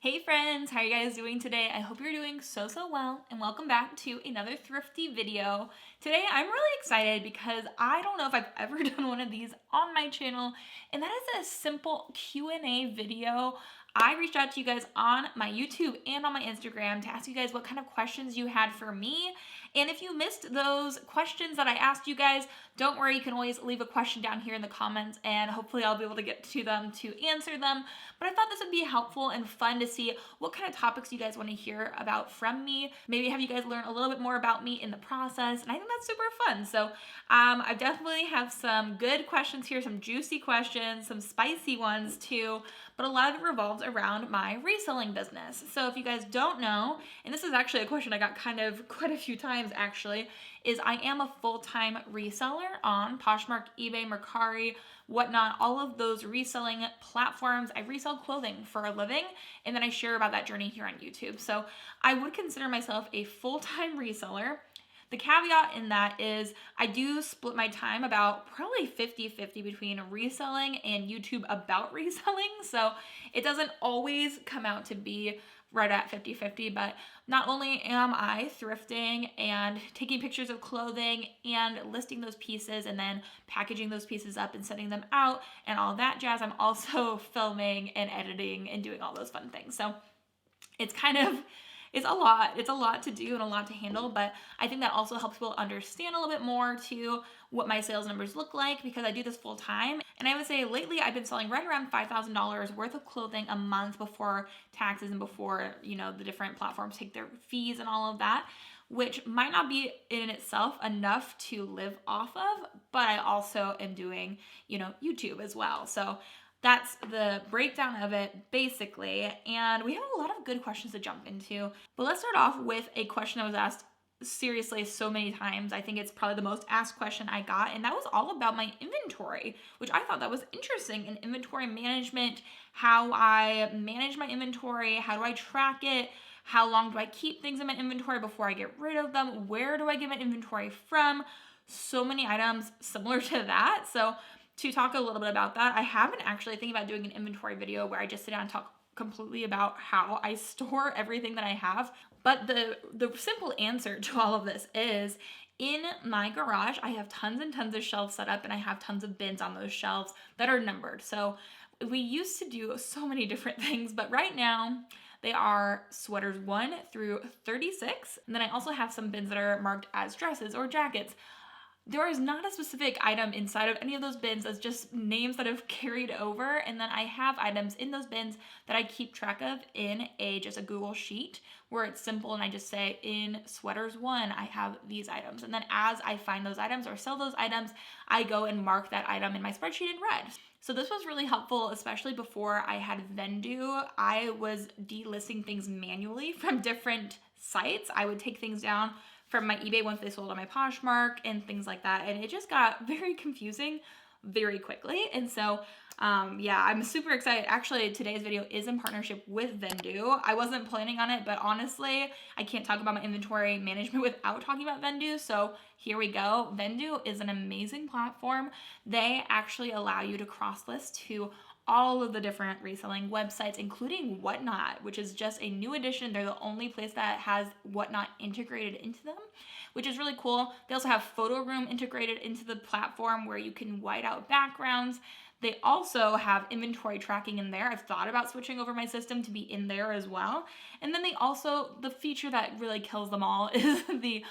Hey friends, how are you guys doing today? I hope you're doing so well, and welcome back to another thrifty video. Today I'm really excited because I don't know if I've ever done one of these on my channel, and that is a simple Q&A video. I reached out to you guys on my YouTube and on my Instagram to ask you guys what kind of questions you had for me. And if you missed those questions that I asked you guys, don't worry, you can always leave a question down here in the comments and hopefully I'll be able to get to them to answer them. But I thought this would be helpful and fun to see what kind of topics you guys want to hear about from me. Maybe have you guys learn a little bit more about me in the process, and I think that's super fun. So I definitely have some good questions here, some juicy questions, some spicy ones too, but a lot of it revolves around my reselling business. So if you guys don't know, and this is actually a question I got kind of quite a few times actually, is I am a full-time reseller on Poshmark, eBay, Mercari, whatnot, all of those reselling platforms. I resell clothing for a living, and then I share about that journey here on YouTube. So I would consider myself a full-time reseller. The caveat in that is I do split my time about probably 50-50 between reselling and YouTube about reselling. So it doesn't always come out to be right at 50-50, but not only am I thrifting and taking pictures of clothing and listing those pieces and then packaging those pieces up and sending them out and all that jazz, I'm also filming and editing and doing all those fun things. So it's a lot to do and a lot to handle, but I think that also helps people understand a little bit more to what my sales numbers look like because I do this full time. And I would say lately I've been selling right around $5,000 worth of clothing a month before taxes and before, the different platforms take their fees and all of that, which might not be in itself enough to live off of, but I also am doing, YouTube as well. So that's the breakdown of it, basically. And we have a lot of good questions to jump into. But let's start off with a question that was asked seriously so many times. I think it's probably the most asked question I got, and that was all about my inventory, which I thought that was interesting in inventory management, how I manage my inventory, how do I track it, how long do I keep things in my inventory before I get rid of them, where do I get my inventory from? So many items similar to that. So to talk a little bit about that, I have been actually thinking about doing an inventory video where I just sit down and talk completely about how I store everything that I have. But the simple answer to all of this is in my garage, I have tons and tons of shelves set up and I have tons of bins on those shelves that are numbered. So we used to do so many different things, but right now they are sweaters 1 through 36. And then I also have some bins that are marked as dresses or jackets. There is not a specific item inside of any of those bins. That's just names that have carried over. And then I have items in those bins that I keep track of in just a Google sheet where it's simple. And I just say in sweaters 1, I have these items. And then as I find those items or sell those items, I go and mark that item in my spreadsheet in red. So this was really helpful, especially before I had Vendu. I was delisting things manually from different sites. I would take things down from my eBay once they sold on my Poshmark and things like that. And it just got very confusing very quickly. And so, I'm super excited. Actually, today's video is in partnership with Vendu. I wasn't planning on it, but honestly, I can't talk about my inventory management without talking about Vendu. So here we go. Vendu is an amazing platform. They actually allow you to cross-list to all of the different reselling websites, including Whatnot, which is just a new addition. They're the only place that has Whatnot integrated into them, which is really cool. They also have photo room integrated into the platform where you can white out backgrounds. They also have inventory tracking in there. I've thought about switching over my system to be in there as well. And then the feature that really kills them all is the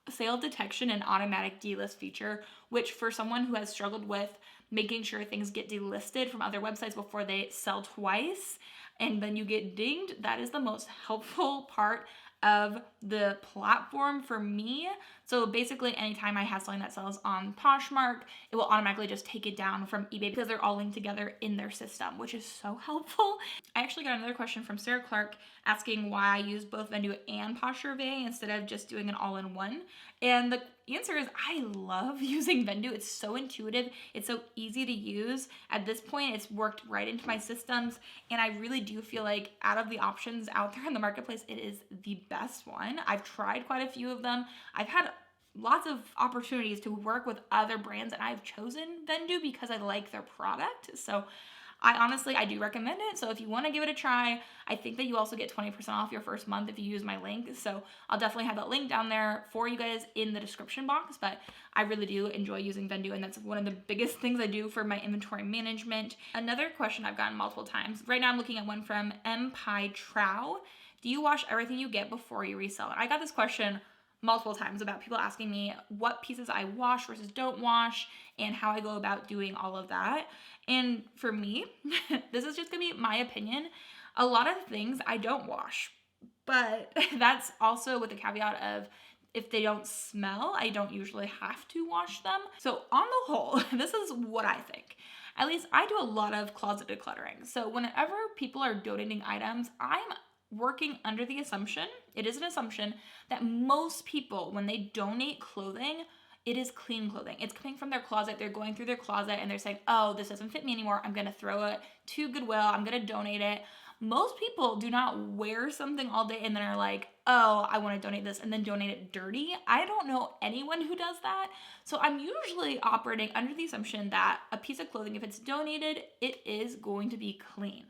sale detection and automatic delist feature, which for someone who has struggled with making sure things get delisted from other websites before they sell twice and then you get dinged, that is the most helpful part of the platform for me. So basically anytime I have something that sells on Poshmark, it will automatically just take it down from eBay because they're all linked together in their system, which is so helpful. I actually got another question from Sarah Clark asking why I use both Vendu and Posher VA instead of just doing an all-in-one. And the answer is I love using Vendu. It's so intuitive. It's so easy to use. At this point, it's worked right into my systems. And I really do feel like out of the options out there in the marketplace, it is the best one. I've tried quite a few of them. I've had lots of opportunities to work with other brands and I've chosen Vendu because I like their product. So I do recommend it. So if you want to give it a try, I think that you also get 20% off your first month if you use my link. So I'll definitely have that link down there for you guys in the description box. But I really do enjoy using Vendoo, and that's one of the biggest things I do for my inventory management. Another question I've gotten multiple times. Right now I'm looking at one from M. Pi Trow. Do you wash everything you get before you resell it? I got this question multiple times about people asking me what pieces I wash versus don't wash and how I go about doing all of that. And for me, this is just gonna be my opinion. A lot of things I don't wash, but that's also with the caveat of if they don't smell, I don't usually have to wash them. So on the whole, this is what I think. At least I do a lot of closet decluttering. So whenever people are donating items, I'm working under the assumption, it is an assumption, that most people, when they donate clothing, it is clean clothing. It's coming from their closet. They're going through their closet and they're saying, oh, this doesn't fit me anymore. I'm gonna throw it to Goodwill. I'm gonna donate it. Most people do not wear something all day and then are like, oh, I wanna donate this and then donate it dirty. I don't know anyone who does that. So I'm usually operating under the assumption that a piece of clothing, if it's donated, it is going to be clean.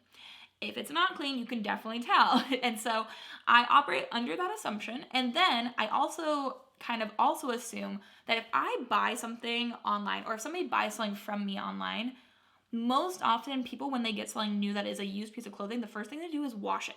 If it's not clean, you can definitely tell. And so I operate under that assumption. And then I also assume that if I buy something online or if somebody buys something from me online, most often people, when they get something new that is a used piece of clothing, the first thing they do is wash it.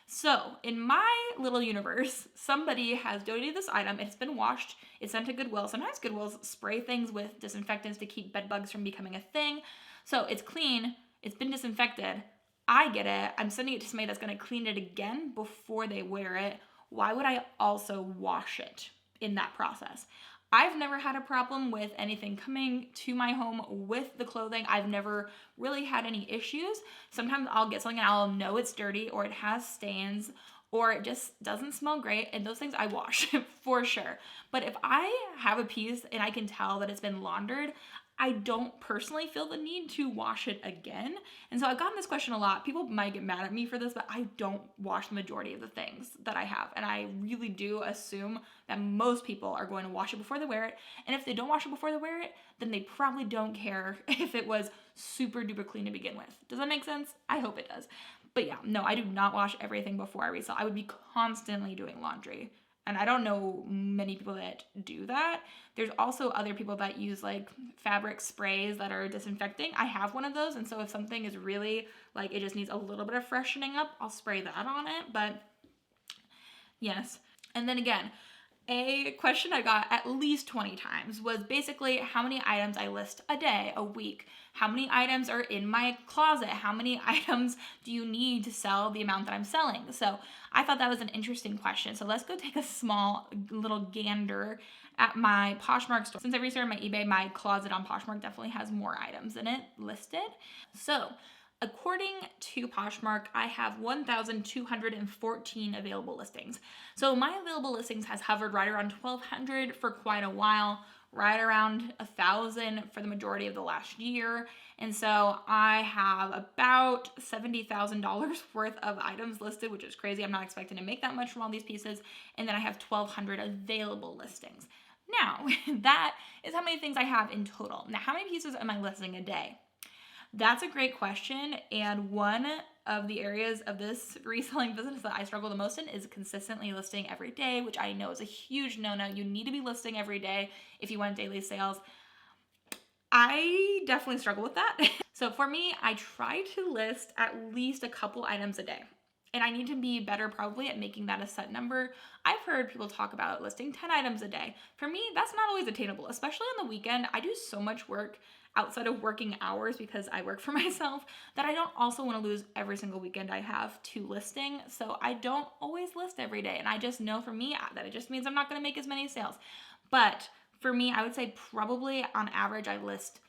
So in my little universe, somebody has donated this item. It's been washed. It's sent to Goodwill. Sometimes Goodwills spray things with disinfectants to keep bed bugs from becoming a thing. So it's clean. It's been disinfected. I get it. I'm sending it to somebody that's going to clean it again before they wear it. Why would I also wash it in that process? I've never had a problem with anything coming to my home with the clothing. I've never really had any issues. Sometimes I'll get something and I'll know it's dirty or it has stains or it just doesn't smell great, and those things I wash for sure. But if I have a piece and I can tell that it's been laundered, I don't personally feel the need to wash it again. And so I've gotten this question a lot. People might get mad at me for this, but I don't wash the majority of the things that I have. And I really do assume that most people are going to wash it before they wear it. And if they don't wash it before they wear it, then they probably don't care if it was super duper clean to begin with. Does that make sense? I hope it does. But yeah, no, I do not wash everything before I resell. I would be constantly doing laundry. And I don't know many people that do that. There's also other people that use like fabric sprays that are disinfecting. I have one of those. And so if something is really like, it just needs a little bit of freshening up, I'll spray that on it. But yes. And then again, a question I got at least 20 times was basically how many items I list a day, a week. How many items are in my closet? How many items do you need to sell the amount that I'm selling? So I thought that was an interesting question. So let's go take a small little gander at my Poshmark store. Since I restarted my eBay, my closet on Poshmark definitely has more items in it listed. So according to Poshmark, I have 1,214 available listings. So my available listings has hovered right around 1,200 for quite a while, right around 1,000 for the majority of the last year. And so I have about $70,000 worth of items listed, which is crazy. I'm not expecting to make that much from all these pieces. And then I have 1,200 available listings. Now, that is how many things I have in total. Now, how many pieces am I listing a day? That's a great question, and one of the areas of this reselling business that I struggle the most in is consistently listing every day, which I know is a huge no-no. You need to be listing every day if you want daily sales. I definitely struggle with that. So for me, I try to list at least a couple items a day. And I need to be better probably at making that a set number. I've heard people talk about listing 10 items a day. For me, that's not always attainable, especially on the weekend. I do so much work outside of working hours because I work for myself that I don't also want to lose every single weekend I have to listing. So I don't always list every day. And I just know for me that it just means I'm not going to make as many sales. But for me, I would say probably on average, I list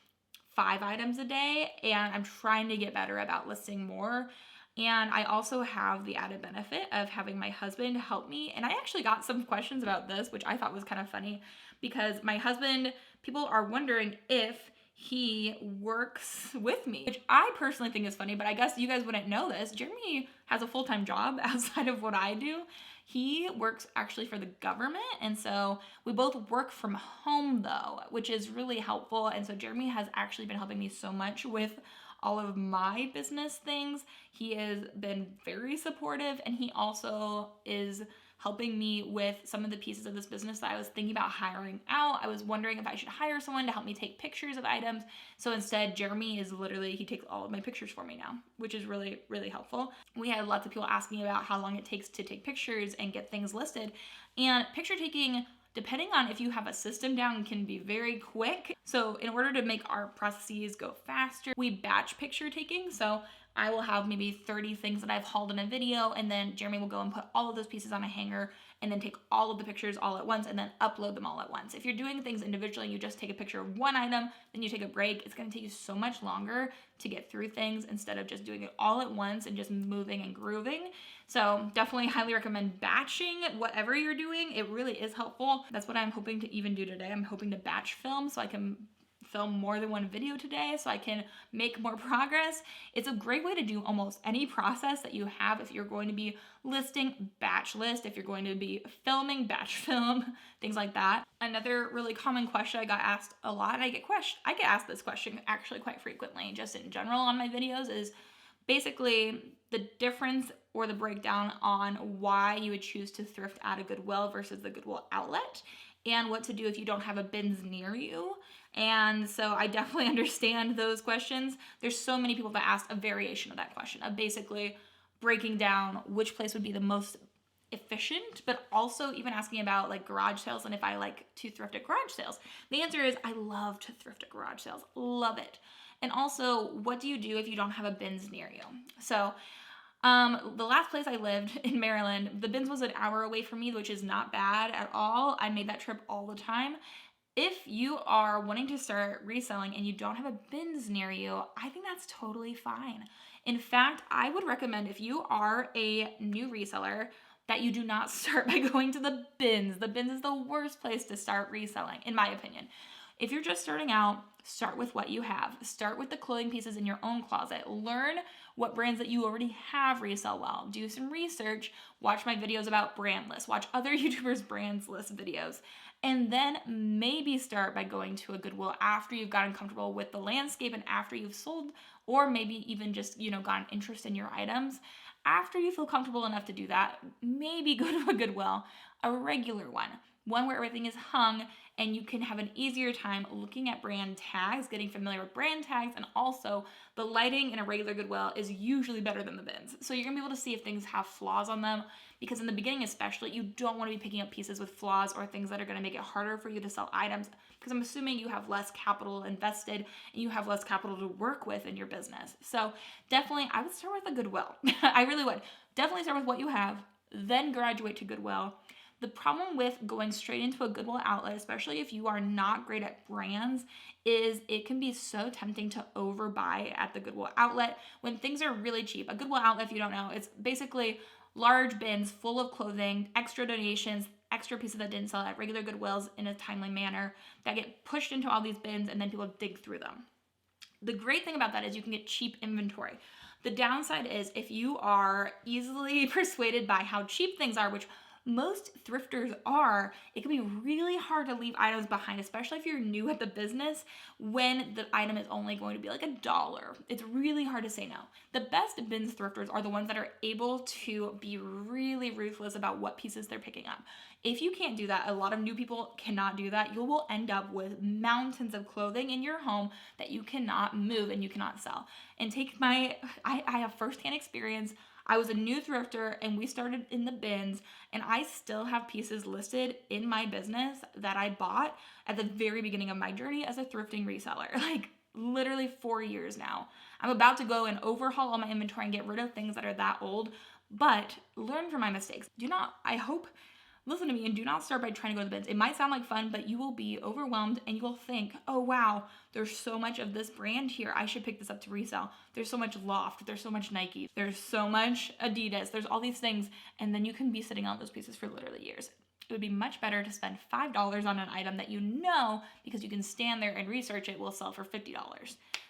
5 items a day, and I'm trying to get better about listing more. And I also have the added benefit of having my husband help me. And I actually got some questions about this, which I thought was kind of funny because my husband, people are wondering if he works with me, which I personally think is funny, but I guess you guys wouldn't know this. Jeremy has a full-time job outside of what I do. He works actually for the government, and so we both work from home though, which is really helpful. And so Jeremy has actually been helping me so much with all of my business things. He has been very supportive, and he also is helping me with some of the pieces of this business that I was thinking about hiring out. I was wondering if I should hire someone to help me take pictures of items. So instead, Jeremy is literally, he takes all of my pictures for me now, which is really, really helpful. We had lots of people asking about how long it takes to take pictures and get things listed. And picture taking, depending on if you have a system down, can be very quick. So in order to make our processes go faster, we batch picture taking. So I will have maybe 30 things that I've hauled in a video, and then Jeremy will go and put all of those pieces on a hanger and then take all of the pictures all at once and then upload them all at once. If you're doing things individually and you just take a picture of one item, then you take a break, it's gonna take you so much longer to get through things instead of just doing it all at once and just moving and grooving. So definitely highly recommend batching whatever you're doing. It really is helpful. That's what I'm hoping to even do today. I'm hoping to batch film so I can film more than one video today so I can make more progress. It's a great way to do almost any process that you have. If you're going to be listing, batch list. If you're going to be filming, batch film, things like that. Another really common question I got asked a lot, and I get asked this question actually quite frequently just in general on my videos, is basically the difference or the breakdown on why you would choose to thrift at a Goodwill versus the Goodwill outlet, and what to do if you don't have a bins near you. And so I definitely understand those questions. There's so many people that ask a variation of that question, of basically breaking down which place would be the most efficient, but also even asking about like garage sales and if I like to thrift at garage sales. The answer is I love to thrift at garage sales. Love it. And also, what do you do if you don't have a bins near you? So the last place I lived in Maryland, the bins was an hour away from me, which is not bad at all. I made that trip all the time. If you are wanting to start reselling and you don't have a bins near you, I think that's totally fine. In fact, I would recommend, if you are a new reseller, that you do not start by going to the bins. The bins is the worst place to start reselling, in my opinion. If you're just starting out, start with what you have. Start with the clothing pieces in your own closet. Learn what brands that you already have resell well. Do some research. Watch my videos about brand lists. Watch other YouTubers' brands list videos. And then maybe start by going to a Goodwill after you've gotten comfortable with the landscape and after you've sold, or maybe even just, gotten interest in your items. After you feel comfortable enough to do that, maybe go to a Goodwill, a regular one where everything is hung and you can have an easier time looking at brand tags, getting familiar with brand tags, and also the lighting in a regular Goodwill is usually better than the bins. So you're gonna be able to see if things have flaws on them, because in the beginning especially, you don't wanna be picking up pieces with flaws or things that are gonna make it harder for you to sell items, because I'm assuming you have less capital invested and you have less capital to work with in your business. So definitely, I would start with a Goodwill. I really would. Definitely start with what you have, then graduate to Goodwill. The problem with going straight into a Goodwill outlet, especially if you are not great at brands, is it can be so tempting to overbuy at the Goodwill outlet when things are really cheap. A Goodwill outlet, if you don't know, it's basically large bins full of clothing, extra donations, extra pieces that didn't sell at regular Goodwills in a timely manner that get pushed into all these bins and then people dig through them. The great thing about that is you can get cheap inventory. The downside is if you are easily persuaded by how cheap things are, which most thrifters are, it can be really hard to leave items behind, especially if you're new at the business, when the item is only going to be like $1. It's really hard to say no. The best bins thrifters are the ones that are able to be really ruthless about what pieces they're picking up. If you can't do that, a lot of new people cannot do that, you will end up with mountains of clothing in your home that you cannot move and you cannot sell. And I have firsthand experience. I was a new thrifter and we started in the bins, and I still have pieces listed in my business that I bought at the very beginning of my journey as a thrifting reseller, like literally 4 years now. I'm about to go and overhaul all my inventory and get rid of things that are that old, but learn from my mistakes. Listen to me and do not start by trying to go to the bins. It might sound like fun, but you will be overwhelmed and you will think, oh wow, there's so much of this brand here. I should pick this up to resell. There's so much Loft. There's so much Nike. There's so much Adidas. There's all these things. And then you can be sitting on those pieces for literally years. It would be much better to spend $5 on an item that you know, because you can stand there and research it, will sell for $50.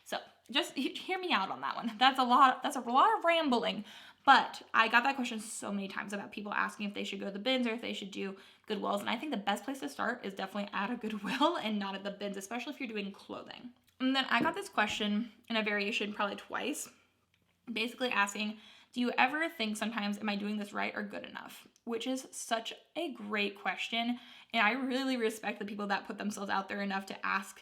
So just hear me out on that one. That's a lot of rambling. But I got that question so many times about people asking if they should go to the bins or if they should do Goodwills. And I think the best place to start is definitely at a Goodwill and not at the bins, especially if you're doing clothing. And then I got this question in a variation probably twice, basically asking, do you ever think sometimes, am I doing this right or good enough? Which is such a great question. And I really respect the people that put themselves out there enough to ask,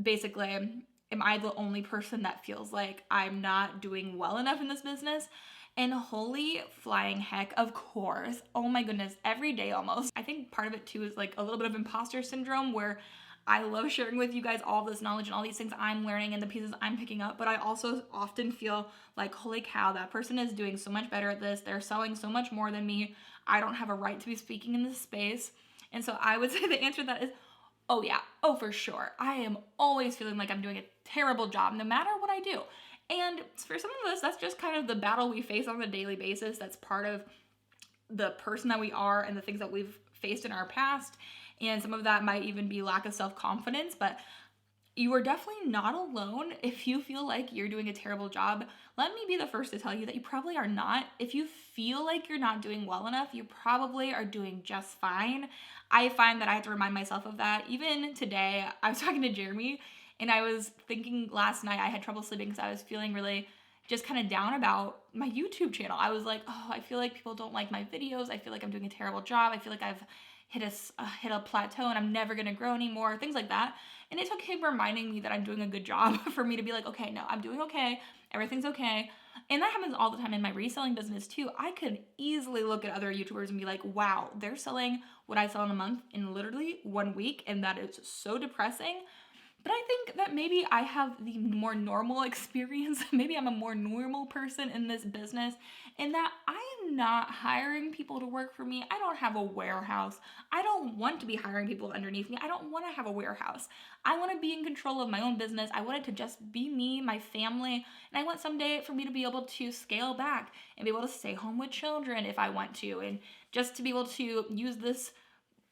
basically, am I the only person that feels like I'm not doing well enough in this business? And holy flying heck, of course. Oh my goodness, every day almost. I think part of it too is like a little bit of imposter syndrome where I love sharing with you guys all this knowledge and all these things I'm learning and the pieces I'm picking up, but I also often feel like, holy cow, that person is doing so much better at this. They're selling so much more than me. I don't have a right to be speaking in this space. And so I would say the answer to that is, oh yeah, oh for sure. I am always feeling like I'm doing a terrible job no matter what I do. And for some of us, that's just kind of the battle we face on a daily basis. That's part of the person that we are and the things that we've faced in our past. And some of that might even be lack of self-confidence, but you are definitely not alone. If you feel like you're doing a terrible job, let me be the first to tell you that you probably are not. If you feel like you're not doing well enough, you probably are doing just fine. I find that I have to remind myself of that. Even today, I was talking to Jeremy and I was thinking last night I had trouble sleeping because I was feeling really just kind of down about my YouTube channel. I was like, oh, I feel like people don't like my videos. I feel like I'm doing a terrible job. I feel like I've hit a plateau and I'm never gonna grow anymore, things like that. And it took him reminding me that I'm doing a good job for me to be like, okay, no, I'm doing okay. Everything's okay. And that happens all the time in my reselling business too. I could easily look at other YouTubers and be like, wow, they're selling what I sell in a month in literally 1 week. And that is so depressing. But I think that maybe I have the more normal experience. Maybe I'm a more normal person in this business in that I am not hiring people to work for me. I don't have a warehouse. I don't want to be hiring people underneath me. I don't want to have a warehouse. I want to be in control of my own business. I want it to just be me, my family, and I want someday for me to be able to scale back and be able to stay home with children if I want to, and just to be able to use this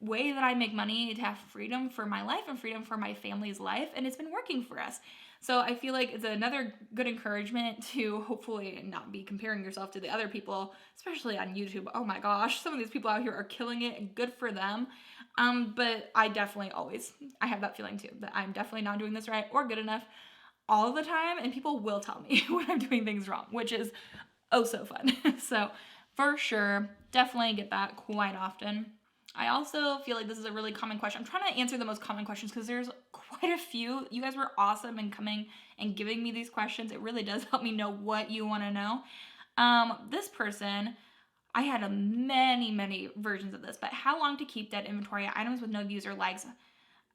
way that I make money to have freedom for my life and freedom for my family's life, and it's been working for us. So I feel like it's another good encouragement to hopefully not be comparing yourself to the other people, especially on YouTube. Oh my gosh, some of these people out here are killing it and good for them. But I definitely I have that feeling too, that I'm definitely not doing this right or good enough all the time, and people will tell me when I'm doing things wrong, which is oh so fun. So for sure, definitely get that quite often. I also feel like this is a really common question. I'm trying to answer the most common questions because there's quite a few. You guys were awesome in coming and giving me these questions. It really does help me know what you want to know. This person, I had many versions of this, but how long to keep dead inventory items with no views or likes?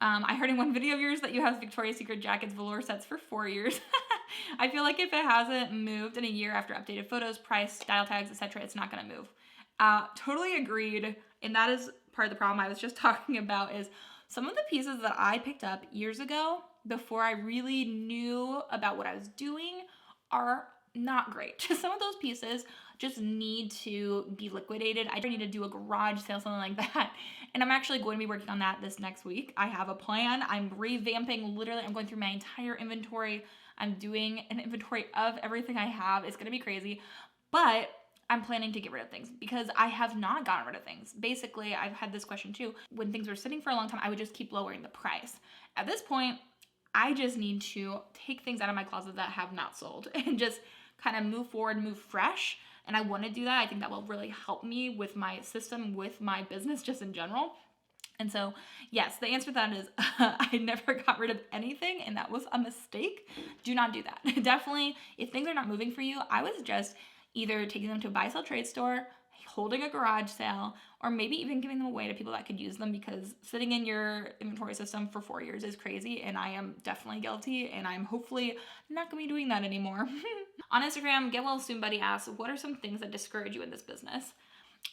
I heard in one video of yours that you have Victoria's Secret jackets velour sets for 4 years. I feel like if it hasn't moved in a year after updated photos, price, style tags, etc., it's not going to move. Totally agreed. And that is part of the problem I was just talking about, is some of the pieces that I picked up years ago before I really knew about what I was doing are not great. Some of those pieces just need to be liquidated. I need to do a garage sale, something like that. And I'm actually going to be working on that this next week. I have a plan. I'm revamping, literally, I'm going through my entire inventory. I'm doing an inventory of everything I have. It's going to be crazy. But I'm planning to get rid of things because I have not gotten rid of things. Basically, I've had this question too. When things were sitting for a long time, I would just keep lowering the price. At this point, I just need to take things out of my closet that have not sold and just kind of move forward, move fresh. And I want to do that. I think that will really help me with my system, with my business just in general. And so, yes, the answer to that is I never got rid of anything, and that was a mistake. Do not do that. Definitely, if things are not moving for you, I was just either taking them to a buy sell trade store, holding a garage sale, or maybe even giving them away to people that could use them, because sitting in your inventory system for 4 years is crazy, and I am definitely guilty, and I'm hopefully not going to be doing that anymore. On Instagram, Get Well Soon Buddy asks, what are some things that discourage you in this business?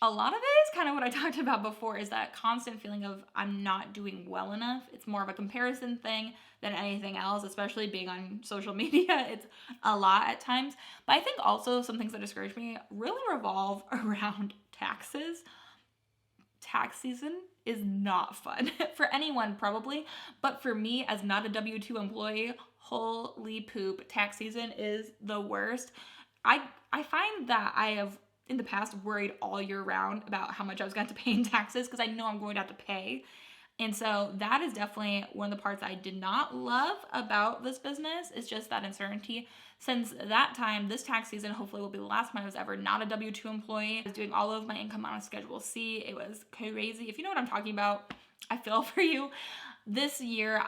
A lot of it is kind of what I talked about before, is that constant feeling of I'm not doing well enough. It's more of a comparison thing than anything else, especially being on social media. It's a lot at times. But I think also some things that discourage me really revolve around taxes. Tax season is not fun for anyone probably, but for me as not a W-2 employee, holy poop, tax season is the worst. I find that I have in the past worried all year round about how much I was going to have to pay in taxes because I know I'm going to have to pay. And so that is definitely one of the parts I did not love about this business, is just that uncertainty. Since that time, this tax season hopefully will be the last time I was ever not a W-2 employee. I was doing all of my income on a Schedule C. It was crazy. If you know what I'm talking about, I feel for you. This year,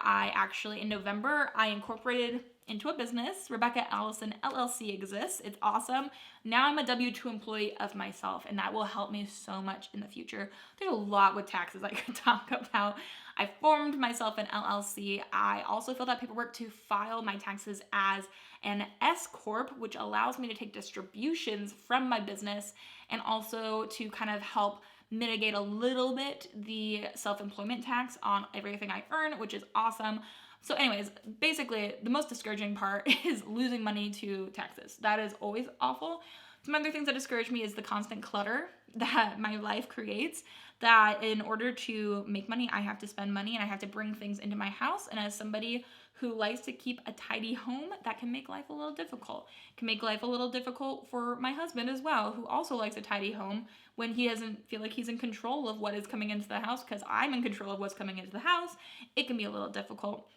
in November, I incorporated into a business. Bekah Allison LLC exists. It's awesome. Now I'm a W-2 employee of myself, and that will help me so much in the future. There's a lot with taxes I could talk about. I formed myself an LLC. I also filled out paperwork to file my taxes as an S Corp, which allows me to take distributions from my business and also to kind of help mitigate a little bit the self-employment tax on everything I earn, which is awesome. So anyways, basically the most discouraging part is losing money to taxes. That is always awful. Some other things that discourage me is the constant clutter that my life creates, that in order to make money, I have to spend money and I have to bring things into my house. And as somebody who likes to keep a tidy home, that can make life a little difficult. It can make life a little difficult for my husband as well, who also likes a tidy home, when he doesn't feel like he's in control of what is coming into the house, because I'm in control of what's coming into the house. It can be a little difficult.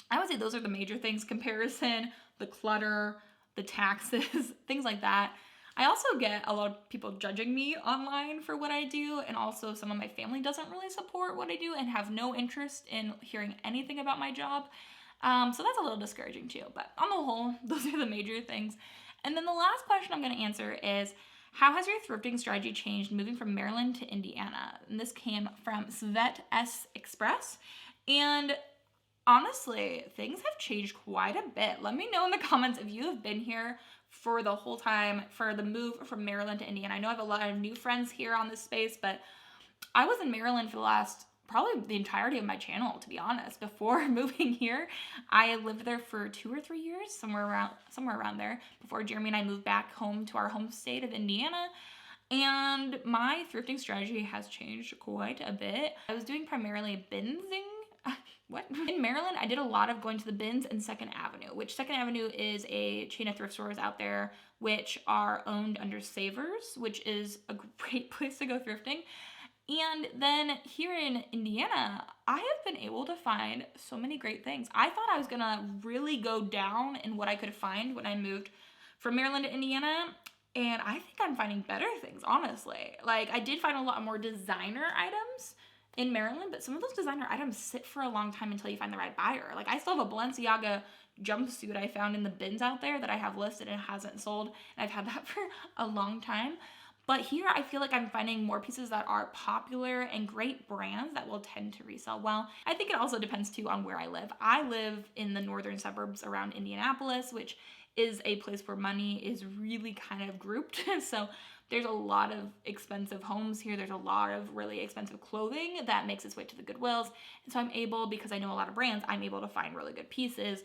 I would say those are the major things: comparison, the clutter, the taxes, things like that. I also get a lot of people judging me online for what I do, and also some of my family doesn't really support what I do and have no interest in hearing anything about my job. So that's a little discouraging too, but on the whole, those are the major things. And then the last question I'm going to answer is, how has your thrifting strategy changed moving from Maryland to Indiana? And this came from Svet S Express. And honestly, things have changed quite a bit. Let me know in the comments if you have been here for the whole time, for the move from Maryland to Indiana. I know I have a lot of new friends here on this space, but I was in Maryland for probably the entirety of my channel, to be honest. Before moving here, I lived there for 2 or 3 years, somewhere around there, before Jeremy and I moved back home to our home state of Indiana. And my thrifting strategy has changed quite a bit. I was doing primarily binsing. What? In Maryland, I did a lot of going to the bins in 2nd Avenue, which 2nd Avenue is a chain of thrift stores out there which are owned under Savers, which is a great place to go thrifting. And then here in Indiana, I have been able to find so many great things. I thought I was gonna really go down in what I could find when I moved from Maryland to Indiana, and I think I'm finding better things, honestly. Like, I did find a lot more designer items in Maryland, but some of those designer items sit for a long time until you find the right buyer. Like, I still have a Balenciaga jumpsuit I found in the bins out there that I have listed and hasn't sold, and I've had that for a long time. But here, I feel like I'm finding more pieces that are popular and great brands that will tend to resell well. I think it also depends, too, on where I live. I live in the northern suburbs around Indianapolis, which is a place where money is really kind of grouped. So there's a lot of expensive homes here. There's a lot of really expensive clothing that makes its way to the Goodwills. And so I'm able, because I know a lot of brands, I'm able to find really good pieces.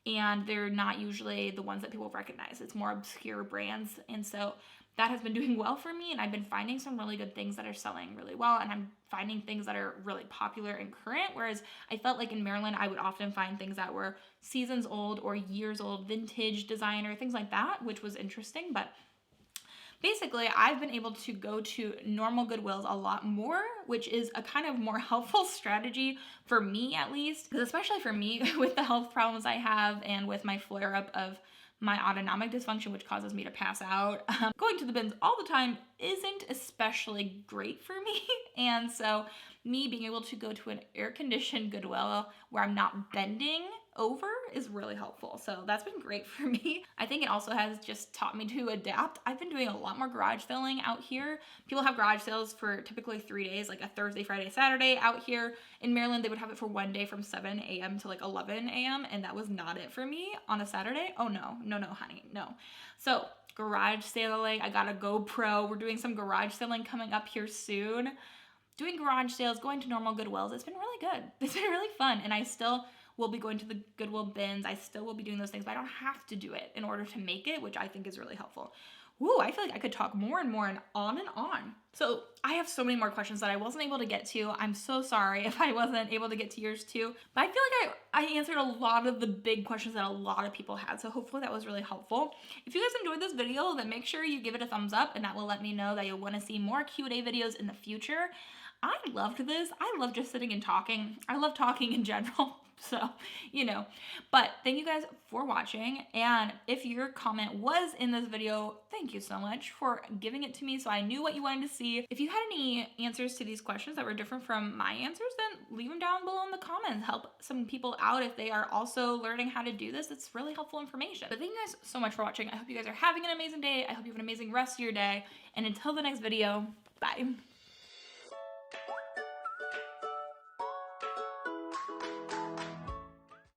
And they're not usually the ones that people recognize. It's more obscure brands. And so that has been doing well for me, and I've been finding some really good things that are selling really well, and I'm finding things that are really popular and current, whereas I felt like in Maryland, I would often find things that were seasons old or years old, vintage designer, things like that, which was interesting. But basically, I've been able to go to normal Goodwills a lot more, which is a kind of more helpful strategy for me, at least, because especially for me with the health problems I have and with my flare-up of my autonomic dysfunction, which causes me to pass out. Going to the bins all the time isn't especially great for me. And so me being able to go to an air-conditioned Goodwill where I'm not bending over is really helpful. So that's been great for me. I think it also has just taught me to adapt. I've been doing a lot more garage selling out here. People have garage sales for typically 3 days, like a Thursday, Friday, Saturday. Out here in Maryland, they would have it for one day from 7 a.m. to like 11 a.m. And that was not it for me on a Saturday. Oh no, honey, no. So garage selling, I got a GoPro. We're doing some garage selling coming up here soon. Doing garage sales, going to normal Goodwills. It's been really good. It's been really fun. And I still will be going to the Goodwill bins. I still will be doing those things, but I don't have to do it in order to make it, which I think is really helpful. Ooh, I feel like I could talk more and more and on and on. So I have so many more questions that I wasn't able to get to. I'm so sorry if I wasn't able to get to yours too, but I feel like I answered a lot of the big questions that a lot of people had. So hopefully that was really helpful. If you guys enjoyed this video, then make sure you give it a thumbs up, and that will let me know that you'll want to see more Q&A videos in the future. I loved this. I love just sitting and talking. I love talking in general. So, but thank you guys for watching. And if your comment was in this video, thank you so much for giving it to me so I knew what you wanted to see. If you had any answers to these questions that were different from my answers, then leave them down below in the comments. Help some people out if they are also learning how to do this. It's really helpful information. But thank you guys so much for watching. I hope you guys are having an amazing day. I hope you have an amazing rest of your day. And until the next video, bye.